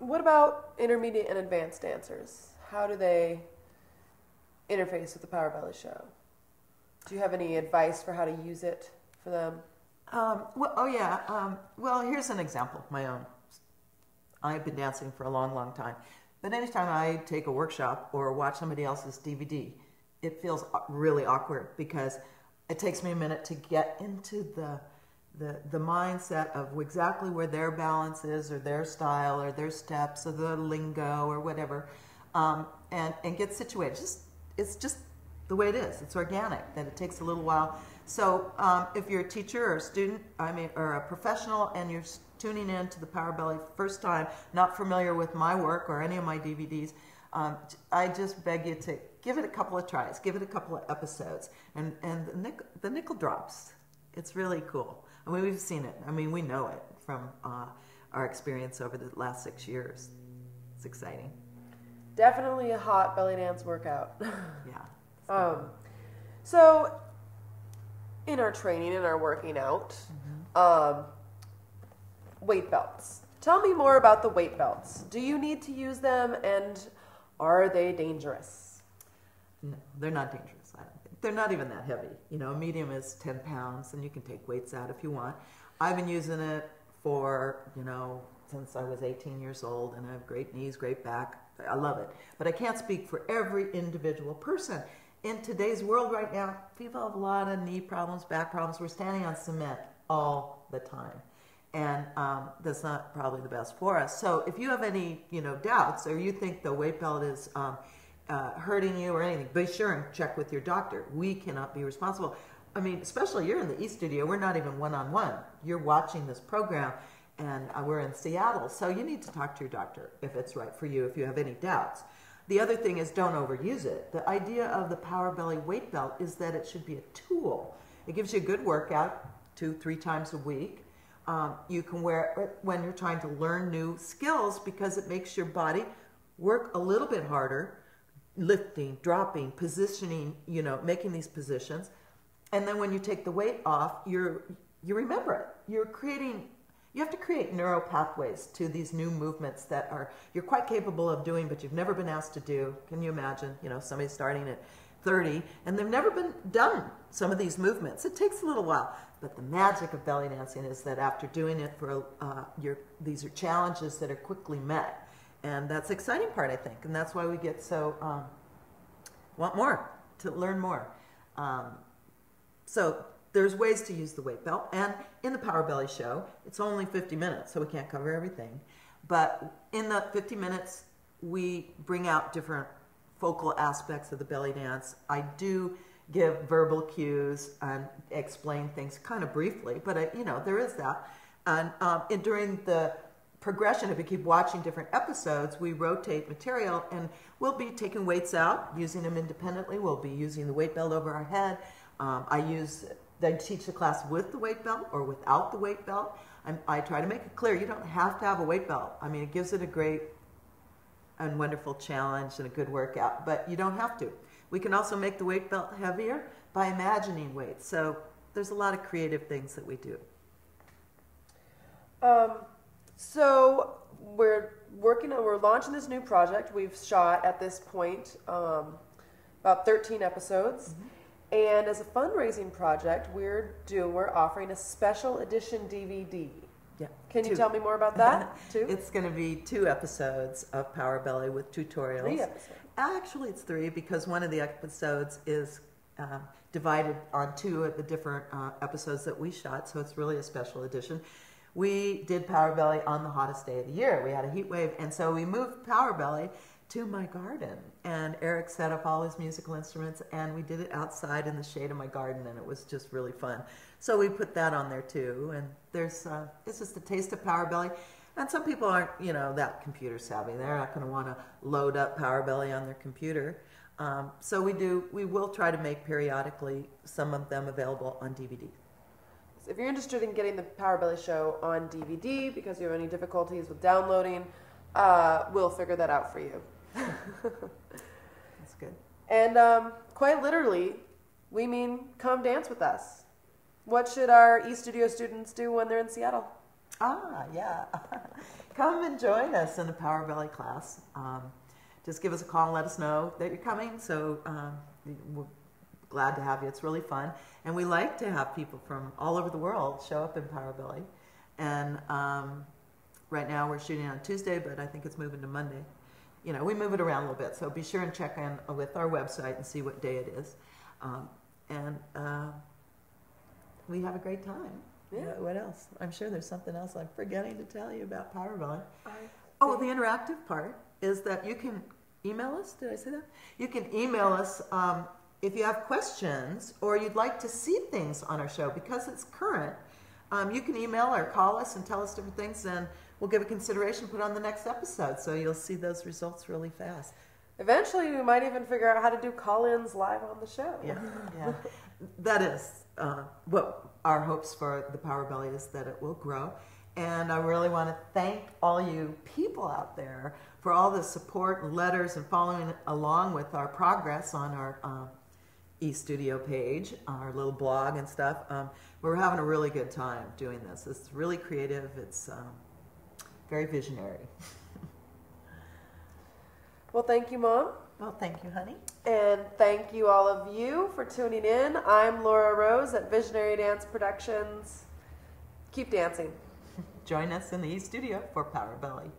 What about intermediate and advanced dancers? How do they interface with the Power Belly show? Do you have any advice for how to use it for them? Well, here's an example of my own. I've been dancing for a long, long time. But anytime I take a workshop or watch somebody else's DVD, it feels really awkward because it takes me a minute to get into the mindset of exactly where their balance is or their style or their steps or the lingo or whatever, and get situated. It's just the way it is. It's organic, that it takes a little while. So if you're a teacher or a student, or a professional, and you're tuning in to the Power Belly first time, not familiar with my work or any of my DVDs, I just beg you to give it a couple of tries, give it a couple of episodes, and the nickel drops. It's really cool. I mean, we've seen it. I mean, we know it from our experience over the last 6 years. It's exciting. Definitely a hot belly dance workout. Yeah. So, in our training and our working out, weight belts. Tell me more about the weight belts. Do you need to use them, and are they dangerous? No, they're not dangerous. I don't think. They're not even that heavy. You know, a medium is 10 pounds, and you can take weights out if you want. I've been using it for, since I was 18 years old, and I have great knees, great back. I love it. But I can't speak for every individual person. In today's world right now, people have a lot of knee problems, back problems. We're standing on cement all the time. And that's not probably the best for us. So if you have any, doubts, or you think the weight belt is hurting you or anything, be sure and check with your doctor. We cannot be responsible. I mean, especially you're in the E-Studio. We're not even one-on-one. You're watching this program, and we're in Seattle. So you need to talk to your doctor if it's right for you, if you have any doubts. The other thing is, don't overuse it. The idea of the Power Belly weight belt is that it should be a tool. It gives you a good workout 2-3 times a week. You can wear it when you're trying to learn new skills because it makes your body work a little bit harder, lifting, dropping, positioning, making these positions. And then when you take the weight off, you remember it. You have to create neural pathways to these new movements that you're quite capable of doing, but you've never been asked to do. Can you imagine, somebody starting at 30 and they've never been done some of these movements? It takes a little while. But the magic of belly dancing is that after doing it for these are challenges that are quickly met. And that's the exciting part, I think. And that's why we get so, want more, to learn more. So there's ways to use the weight belt. And in the Power Belly show, it's only 50 minutes, so we can't cover everything. But in the 50 minutes, we bring out different focal aspects of the belly dance. I do give verbal cues and explain things kind of briefly, but there is that. And during the progression, if you keep watching different episodes, we rotate material, and we'll be taking weights out, using them independently. We'll be using the weight belt over our head. I teach the class with the weight belt or without the weight belt. I try to make it clear you don't have to have a weight belt. I mean, it gives it a great and wonderful challenge and a good workout, but you don't have to. We can also make the weight belt heavier by imagining weights. So there's a lot of creative things that we do. So we're launching this new project. We've shot at this point about 13 episodes. Mm-hmm. And as a fundraising project, we're offering a special edition DVD. Yeah. Can you tell me more about that? Too? It's going to be 2 episodes of Power Belly with tutorials. 3 episodes. Actually, it's 3 because one of the episodes is divided on 2 of the different episodes that we shot, so it's really a special edition. We did Power Belly on the hottest day of the year. We had a heat wave, and so we moved Power Belly to my garden, and Eric set up all his musical instruments, and we did it outside in the shade of my garden, and it was just really fun. So we put that on there too, and there's it's just a taste of Power Belly. And some people aren't, that computer savvy. They're not going to want to load up Power Belly on their computer. So we will try to make periodically some of them available on DVD. So if you're interested in getting the Power Belly show on DVD because you have any difficulties with downloading, we'll figure that out for you. That's good. And quite literally, we mean come dance with us. What should our E-Studio students do when they're in Seattle? Yeah. come and join us in the Power Belly class. Just give us a call and let us know that you're coming. So we're glad to have you. It's really fun. And we like to have people from all over the world show up in Power Belly. And right now we're shooting on Tuesday, but I think it's moving to Monday. You know, we move it around a little bit. So be sure and check in with our website and see what day it is. We have a great time. Yeah. What else? I'm sure there's something else I'm forgetting to tell you about Power Belly. Oh, the interactive part is that you can email us. Did I say that? You can email us if you have questions or you'd like to see things on our show. Because it's current, you can email or call us and tell us different things, and we'll give it consideration, put on the next episode. So you'll see those results really fast. Eventually, we might even figure out how to do call-ins live on the show. Yeah, yeah. That is what our hopes for the Power Belly is, that it will grow. And I really want to thank all you people out there for all the support and letters and following along with our progress on our eStudio page, our little blog and stuff. We're having a really good time doing this. It's really creative. It's very visionary. Well, thank you, Mom. Well, thank you, honey. And thank you, all of you, for tuning in. I'm Laura Rose at Visionary Dance Productions. Keep dancing. Join us in the eStudio for Power Belly.